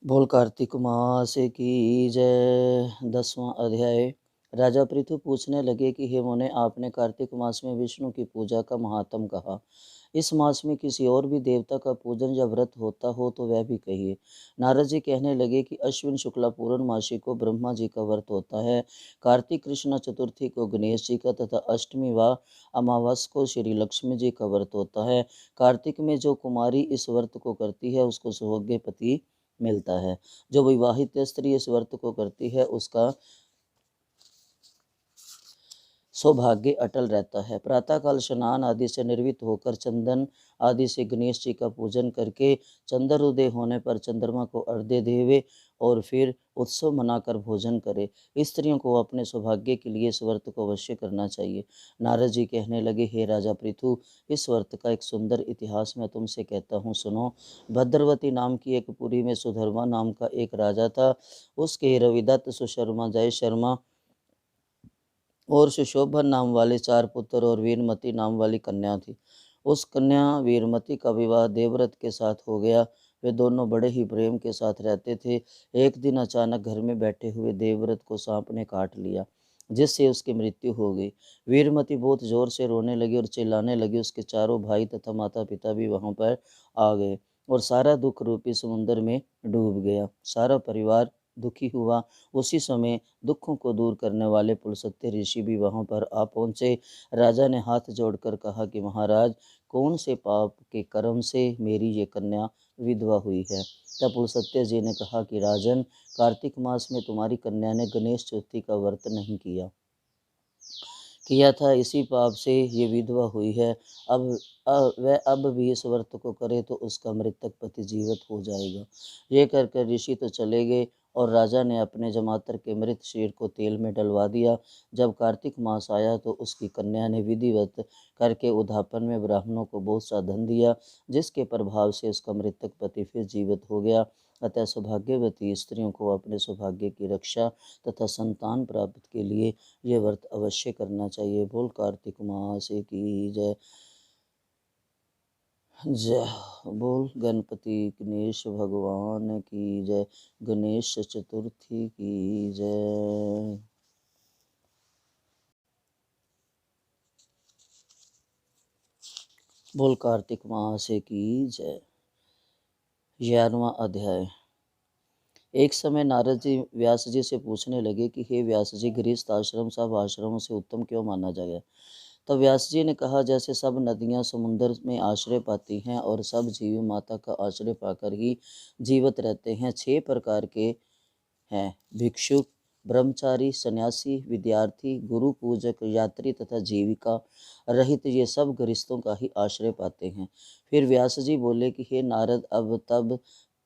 बोल कार्तिक मास की जय। 10वां अध्याय। राजा पृथु पूछने लगे कि हे मुने, आपने कार्तिक मास में विष्णु की पूजा का महात्म कहा। इस मास में किसी और भी देवता का पूजन या व्रत होता हो तो वह भी कहिए। नारद जी कहने लगे कि अश्विन शुक्ला पूर्णमासी को ब्रह्मा जी का व्रत होता है, कार्तिक कृष्ण चतुर्थी को गणेश जी का तथा अष्टमी व अमावस को श्री लक्ष्मी जी का व्रत होता है। कार्तिक में जो कुमारी इस व्रत को करती है उसको सुभोग्य पति मिलता है। जो विवाहित स्त्री इस व्रत को करती है उसका सौभाग्य अटल रहता है। प्रातःकाल स्नान आदि से निर्वित होकर चंदन आदि से गणेश जी का पूजन करके चंद्रोदय होने पर चंद्रमा को अर्घ्य देवे और फिर उत्सव मनाकर भोजन करे। स्त्रियों को अपने सौभाग्य के लिए इस व्रत को अवश्य करना चाहिए। नारद जी कहने लगे, हे राजा पृथु, इस व्रत का एक सुंदर इतिहास मैं तुमसे कहता हूँ, सुनो। भद्रवती नाम की एक पुरी में सुधर्मा नाम का एक राजा था। उसके रविदत्त, सुशर्मा, जय शर्मा और सुशोभन नाम वाले 4 पुत्र और वीरमती नाम वाली कन्या थी। उस कन्या वीरमती का विवाह देवव्रत के साथ हो गया। वे दोनों बड़े ही प्रेम के साथ रहते थे। एक दिन अचानक घर में बैठे हुए देवव्रत को सांप ने काट लिया, जिससे उसकी मृत्यु हो गई। वीरमती बहुत जोर से रोने लगी और चिल्लाने लगी। उसके चारों भाई तथा माता पिता भी वहां पर आ गए और सारा दुख रूपी समुद्र में डूब गया। सारा परिवार दुखी हुआ। उसी समय दुखों को दूर करने वाले पुलस्त्य ऋषि भी वहां पर आ पहुंचे। राजा ने हाथ जोड़कर कहा कि महाराज, कौन से पाप के कर्म से मेरी ये कन्या विधवा हुई है। तब पुलस्त्य जी ने कहा कि राजन, कार्तिक मास में तुम्हारी कन्या ने गणेश चतुर्थी का व्रत नहीं किया था, इसी पाप से ये विधवा हुई है। अब वह अब भी इस व्रत को करे तो उसका मृतक पति जीवित हो जाएगा। ये कर कर ऋषि तो चले गए और राजा ने अपने जमातर के मृत शरीर को तेल में डलवा दिया। जब कार्तिक मास आया तो उसकी कन्या ने विधिवत करके उद्यापन में ब्राह्मणों को बहुत सा धन दिया, जिसके प्रभाव से उसका मृतक पति फिर जीवित हो गया। अतः सौभाग्यवती स्त्रियों को अपने सौभाग्य की रक्षा तथा संतान प्राप्त के लिए ये व्रत अवश्य करना चाहिए। बोल कार्तिक मास की जय। जय बोल गणपति गणेश भगवान की जय। गणेश चतुर्थी की जय। बोल कार्तिक मास की जय। 11वां अध्याय। एक समय नारद जी व्यास जी से पूछने लगे कि हे व्यास जी, गृहस्थ आश्रम सब आश्रमों से उत्तम क्यों माना जाए। तब व्यास जी ने कहा, जैसे सब नदियां समुद्र में आश्रय पाती हैं और सब जीव माता का आश्रय पाकर ही जीवित रहते हैं, 6 प्रकार के हैं, भिक्षुक, ब्रह्मचारी, सन्यासी, विद्यार्थी, गुरु पूजक, यात्री तथा जीविका रहित, ये सब गृहस्थों का ही आश्रय पाते हैं। फिर व्यास जी बोले कि हे नारद, अब तब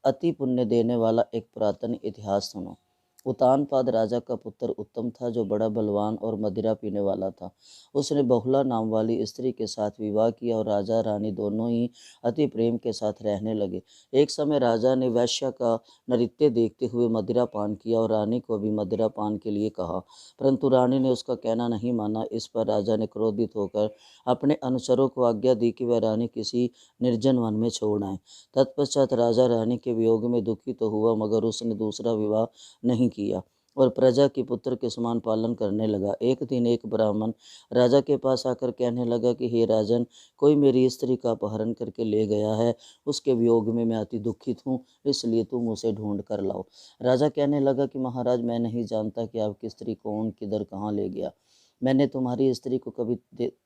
अति पुण्य देने वाला एक पुरातन इतिहास सुनो। उतानपाद राजा का पुत्र उत्तम था, जो बड़ा बलवान और मदिरा पीने वाला था। उसने बहुला नाम वाली स्त्री के साथ विवाह किया और राजा रानी दोनों ही अति प्रेम के साथ रहने लगे। एक समय राजा ने वैश्या का नृत्य देखते हुए मदिरा पान किया और रानी को भी मदिरा पान के लिए कहा, परंतु रानी ने उसका कहना नहीं माना। इस पर राजा ने क्रोधित होकर अपने अनुचरों को आज्ञा दी कि वह रानी किसी निर्जन वन में छोड़ आए। तत्पश्चात राजा रानी के वियोग में दुखी तो हुआ, मगर उसने दूसरा विवाह नहीं किया और प्रजा के पुत्र के समान पालन करने लगा। एक दिन एक ब्राह्मण राजा के पास आकर कहने लगा कि हे राजन, कोई मेरी स्त्री का अपहरण करके ले गया है। उसके वियोग में मैं अति दुखित हूँ, इसलिए तुम उसे ढूंढ कर लाओ। राजा कहने लगा कि महाराज, मैं नहीं जानता कि आपकी स्त्री कौन किधर कहाँ ले गया। मैंने तुम्हारी स्त्री को कभी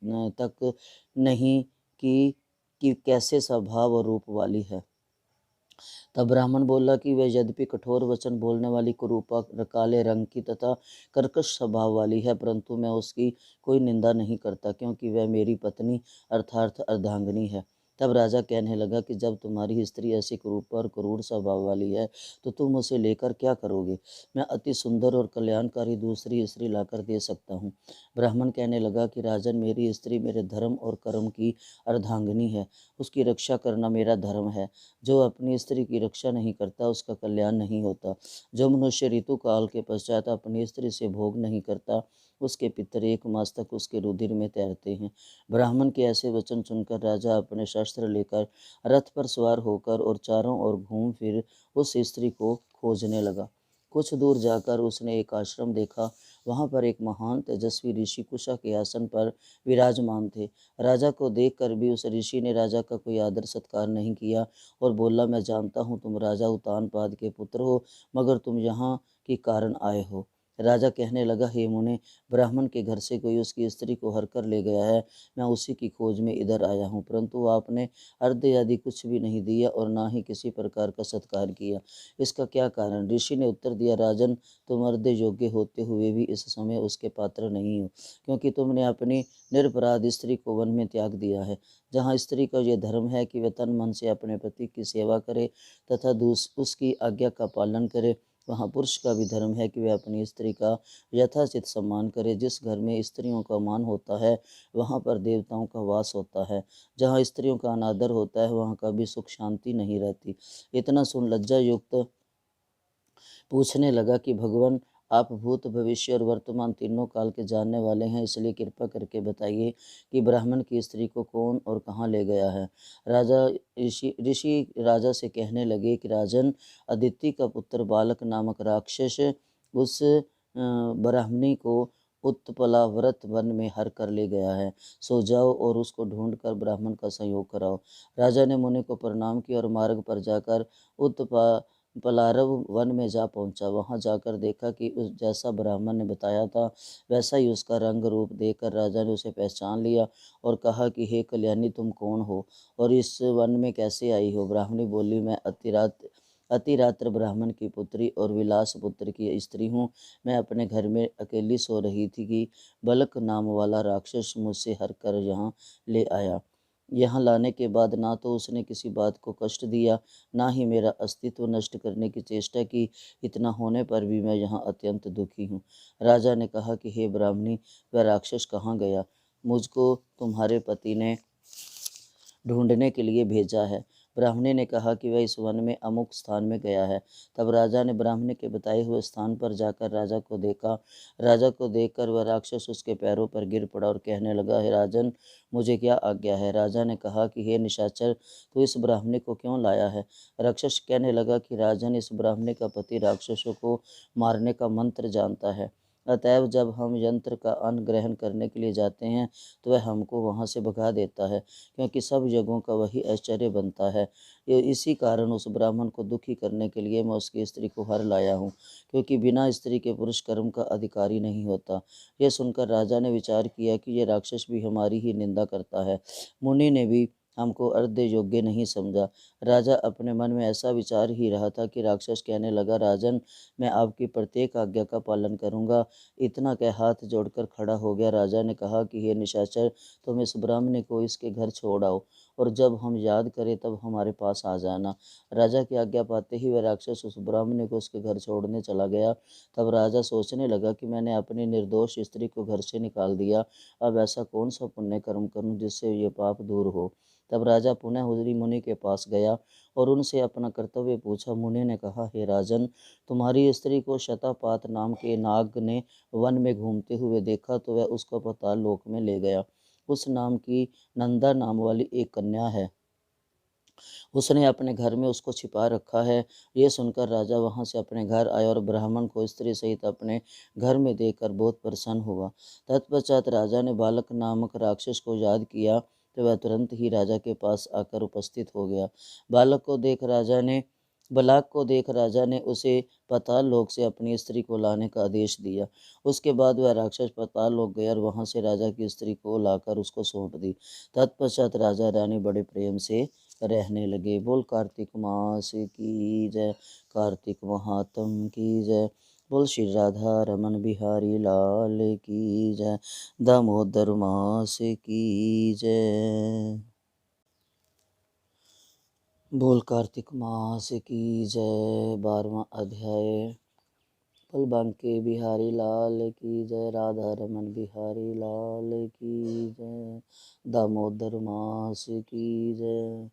तक नहीं कि कैसे स्वभाव और रूप वाली है। तब ब्राह्मण बोला कि वह यद्यपि कठोर वचन बोलने वाली, कुरूपा, काले रंग की तथा कर्कश स्वभाव वाली है, परंतु मैं उसकी कोई निंदा नहीं करता, क्योंकि वह मेरी पत्नी अर्थात अर्धांगिनी है। तब राजा कहने लगा कि जब तुम्हारी स्त्री ऐसी कुरूप और क्रूर स्वभाव वाली है तो तुम उसे लेकर क्या करोगे। मैं अति सुंदर और कल्याणकारी दूसरी स्त्री लाकर दे सकता हूँ। ब्राह्मण कहने लगा कि राजन, मेरी स्त्री मेरे धर्म और कर्म की अर्धांगिनी है, उसकी रक्षा करना मेरा धर्म है। जो अपनी स्त्री की रक्षा नहीं करता उसका कल्याण नहीं होता। जो मनुष्य ऋतु काल के पश्चात अपनी स्त्री से भोग नहीं करता उसके पितर एक मास तक उसके रुधिर में तैरते हैं। ब्राह्मण के ऐसे वचन सुनकर राजा अपने शस्त्र लेकर रथ पर सवार होकर और चारों ओर घूम फिर उस स्त्री को खोजने लगा। कुछ दूर जाकर उसने एक आश्रम देखा। वहाँ पर एक महान तेजस्वी ऋषि कुशा के आसन पर विराजमान थे। राजा को देखकर भी उस ऋषि ने राजा का कोई आदर सत्कार नहीं किया और बोला, मैं जानता हूँ तुम राजा उत्तानपाद के पुत्र हो, मगर तुम यहाँ के कारण आए हो। राजा कहने लगा, हे मुने, ब्राह्मण के घर से कोई उसकी स्त्री को हर कर ले गया है। मैं उसी की खोज में इधर आया हूँ, परंतु आपने अर्घ्य आदि कुछ भी नहीं दिया और ना ही किसी प्रकार का सत्कार किया। इसका क्या कारण? ऋषि ने उत्तर दिया, राजन, तुम अर्घ्य योग्य होते हुए भी इस समय उसके पात्र नहीं हो, क्योंकि तुमने अपनी निरपराध स्त्री को वन में त्याग दिया है। जहाँ स्त्री का यह धर्म है कि वह तन मन से अपने पति की सेवा करे तथा उसकी आज्ञा का पालन करे, वहाँ पुरुष का भी धर्म है कि वह अपनी स्त्री का यथाचित सम्मान करे। जिस घर में स्त्रियों का मान होता है वहाँ पर देवताओं का वास होता है। जहाँ स्त्रियों का अनादर होता है वहाँ कभी सुख शांति नहीं रहती। इतना सुन लज्जा युक्त पूछने लगा कि भगवान, आप भूत भविष्य और वर्तमान तीनों काल के जानने वाले हैं, इसलिए कृपा करके बताइए कि ब्राह्मण की स्त्री को कौन और कहाँ ले गया है। राजा ऋषि राजा से कहने लगे कि राजन, अदिति का पुत्र बालक नामक राक्षस उस ब्राह्मणी को उत्पला व्रत वन में हर कर ले गया है। सो जाओ और उसको ढूंढकर ब्राह्मण का संयोग कराओ। राजा ने मुनि को प्रणाम किया और मार्ग पर जाकर पलारव वन में जा पहुंचा। वहां जाकर देखा कि उस जैसा ब्राह्मण ने बताया था वैसा ही उसका रंग रूप देखकर राजा ने उसे पहचान लिया और कहा कि हे कल्याणी, तुम कौन हो और इस वन में कैसे आई हो? ब्राह्मणी बोली, मैं अतिरात्र ब्राह्मण की पुत्री और विलास पुत्र की स्त्री हूँ। मैं अपने घर में अकेली सो रही थी कि बलक नाम वाला राक्षस मुझसे हर कर यहाँ ले आया। यहाँ लाने के बाद ना तो उसने किसी बात को कष्ट दिया, ना ही मेरा अस्तित्व नष्ट करने की चेष्टा की। इतना होने पर भी मैं यहाँ अत्यंत दुखी हूँ। राजा ने कहा कि हे ब्राह्मणी, वह राक्षस कहाँ गया? मुझको तुम्हारे पति ने ढूंढने के लिए भेजा है। ब्राह्मणी ने कहा कि वह इस वन में अमुक स्थान में गया है। तब राजा ने ब्राह्मणी के बताए हुए स्थान पर जाकर राजा को देखा। राजा को देखकर वह राक्षस उसके पैरों पर गिर पड़ा और कहने लगा, हे राजन, मुझे क्या आज्ञा है? राजा ने कहा कि हे निशाचर, तू इस ब्राह्मणी को क्यों लाया है? राक्षस कहने लगा कि राजन, इस ब्राह्मणी का पति राक्षसों को मारने का मंत्र जानता है। अतएव जब हम यंत्र का अन्न ग्रहण करने के लिए जाते हैं तो वह हमको वहाँ से भगा देता है, क्योंकि सब जगहों का वही आश्चर्य बनता है। ये इसी कारण उस ब्राह्मण को दुखी करने के लिए मैं उसकी स्त्री को हर लाया हूँ, क्योंकि बिना स्त्री के पुरुष कर्म का अधिकारी नहीं होता। यह सुनकर राजा ने विचार किया कि यह राक्षस भी हमारी ही निंदा करता है। मुनि ने भी हमको अर्ध्य योग्य नहीं समझा। राजा अपने मन में ऐसा विचार ही रहा था कि राक्षस कहने लगा, राजन, मैं आपकी प्रत्येक आज्ञा का पालन करूंगा। इतना कह हाथ जोड़कर खड़ा हो गया। राजा ने कहा कि हे निशाचर, तुम इस ब्राह्मणी को इसके घर छोड़ आओ और जब हम याद करें तब हमारे पास आ जाना। राजा की आज्ञा पाते ही वह राक्षस उस ब्राह्मणी को उसके घर छोड़ने चला गया। तब राजा सोचने लगा कि मैंने अपनी निर्दोष स्त्री को घर से निकाल दिया, अब ऐसा कौन सा पुण्य कर्म करूं जिससे ये पाप दूर हो। तब राजा पुनः हुजरी मुनि के पास गया और उनसे अपना कर्तव्य पूछा। मुनि ने कहा, हे राजन, तुम्हारी स्त्री को शतापात नाम के नाग ने वन में घूमते हुए देखा तो वह उसको पाताल लोक में ले गया। उस नाम की नंदा नाम वाली एक कन्या है, उसने अपने घर में उसको छिपा रखा है। ये सुनकर राजा वहां से अपने घर आया और ब्राह्मण को स्त्री सहित अपने घर में देखकर बहुत प्रसन्न हुआ। तत्पश्चात राजा ने बालक नामक राक्षस को याद किया तो वह तुरंत ही राजा के पास आकर उपस्थित हो गया। बालक को देख राजा ने उसे पाताल लोक से अपनी स्त्री को लाने का आदेश दिया। उसके बाद वह राक्षस पाताल लोक गया और वहां से राजा की स्त्री को लाकर उसको सौंप दी। तत्पश्चात राजा रानी बड़े प्रेम से रहने लगे। बोल कार्तिक मास की जय, कार्तिक महात्म की जय। बोल श्री राधा रमन बिहारी लाल की जय, दामोदर मास की जय। बोल कार्तिक मास की जय। 12वां अध्याय। बोल बांके बिहारी लाल की जय, राधा रमन बिहारी लाल की जय, दामोदर मास की जय।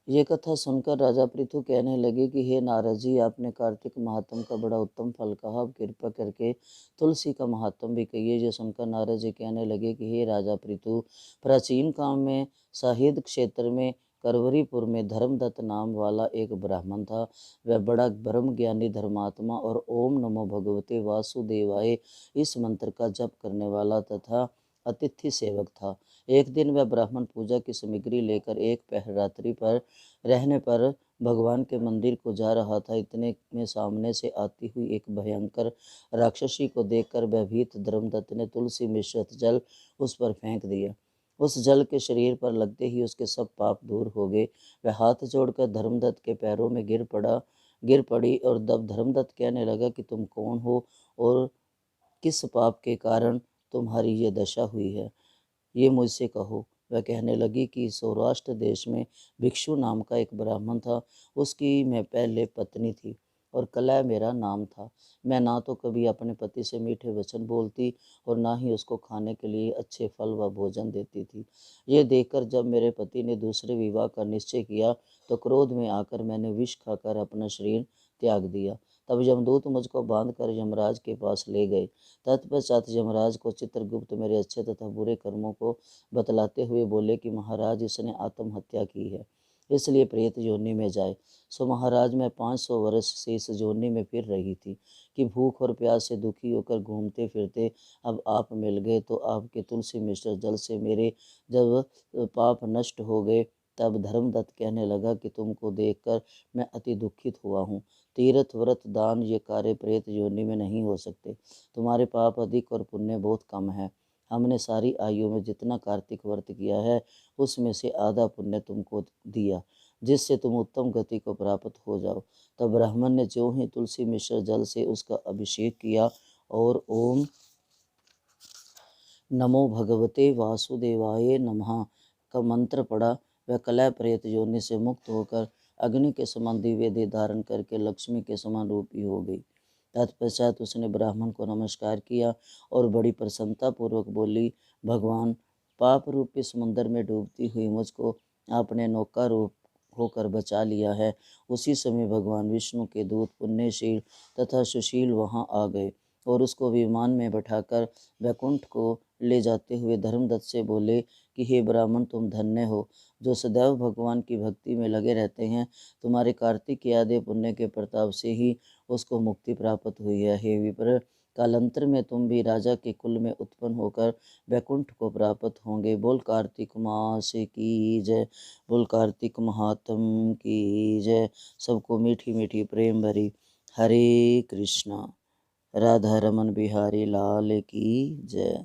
ये कथा सुनकर राजा पृथु कहने लगे कि हे नारद जी, आपने कार्तिक महात्म का बड़ा उत्तम फल कहा, अब कृपा करके तुलसी का महात्म भी कहिए। ये सुनकर नारद जी कहने लगे कि हे राजा पृथु, प्राचीन काल में साहिद क्षेत्र में करवरीपुर में धर्मदत्त नाम वाला एक ब्राह्मण था। वह बड़ा ब्रह्म ज्ञानी धर्मात्मा और ओम नमो भगवते वासुदेवाय इस मंत्र का जप करने वाला तथा अतिथि सेवक था। एक दिन वह ब्राह्मण पूजा की सामग्री लेकर एक पहर रात्रि पर रहने पर भगवान के मंदिर को जा रहा था। इतने में सामने से आती हुई एक भयंकर राक्षसी को देखकर भयभीत धर्मदत्त ने तुलसी मिश्रित जल उस पर फेंक दिया। उस जल के शरीर पर लगते ही उसके सब पाप दूर हो गए। वह हाथ जोड़कर धर्मदत्त के पैरों में गिर पड़ी और तब धर्मदत्त कहने लगा कि तुम कौन हो और किस पाप के कारण तुम्हारी ये दशा हुई है, ये मुझसे कहो। वह कहने लगी कि सौराष्ट्र देश में भिक्षु नाम का एक ब्राह्मण था। उसकी मैं पहले पत्नी थी और कलह मेरा नाम था। मैं ना तो कभी अपने पति से मीठे वचन बोलती और ना ही उसको खाने के लिए अच्छे फल व भोजन देती थी। ये देखकर जब मेरे पति ने दूसरे विवाह का निश्चय किया तो क्रोध में आकर मैंने विष खाकर अपना शरीर त्याग दिया। तब यमदूत मुझको बांधकर यमराज के पास ले गए। तत्पश्चात यमराज को चित्रगुप्त मेरे अच्छे तथा बुरे कर्मों को बतलाते हुए बोले कि महाराज, इसने आत्महत्या की है, इसलिए प्रेत योनि में जाए। सो महाराज, मैं 500 वर्ष से इस योनि में फिर रही थी कि भूख और प्यास से दुखी होकर घूमते फिरते अब आप मिल गए तो आपके तुलसी मिश्र जल से मेरे जब पाप नष्ट हो गए तब धर्मदत्त कहने लगा कि तुमको देखकर मैं अति दुखित हुआ हूँ। तीर्थ व्रत दान ये कार्य प्रेत योनि में नहीं हो सकते। तुम्हारे पाप अधिक और पुण्य बहुत कम है। हमने सारी आयु में जितना कार्तिक व्रत किया है उसमें से आधा पुण्य तुमको दिया, जिससे तुम उत्तम गति को प्राप्त हो जाओ। तब ब्राह्मण ने ज्यों ही तुलसी मिश्र जल से उसका अभिषेक किया और ओम नमो भगवते वासुदेवाय नमः का मंत्र पढ़ा, वह कलह प्रेत योनि से मुक्त होकर अग्नि के समान दिव्य देह धारण करके लक्ष्मी के समान रूपी हो गई। तत्पश्चात उसने ब्राह्मण को नमस्कार किया और बड़ी प्रसन्नता पूर्वक बोली, भगवान, पाप रूपी समुद्र में डूबती हुई मुझको आपने नौका रूप होकर बचा लिया है। उसी समय भगवान विष्णु के दूत पुण्यशील तथा सुशील वहाँ आ गए और उसको विमान में बैठाकर वैकुंठ को ले जाते हुए धर्मदत्त से बोले कि हे ब्राह्मण, तुम धन्य हो जो सदैव भगवान की भक्ति में लगे रहते हैं। तुम्हारे कार्तिक आदि पुण्य के प्रताप से ही उसको मुक्ति प्राप्त हुई है। हे विप्र, कालांतर में तुम भी राजा के कुल में उत्पन्न होकर वैकुंठ को प्राप्त होंगे। बोल कार्तिक मास की जय, बोल कार्तिक महात्म की जय। सबको मीठी मीठी प्रेम भरी हरे कृष्णा। राधा रमन बिहारी लाल की जय।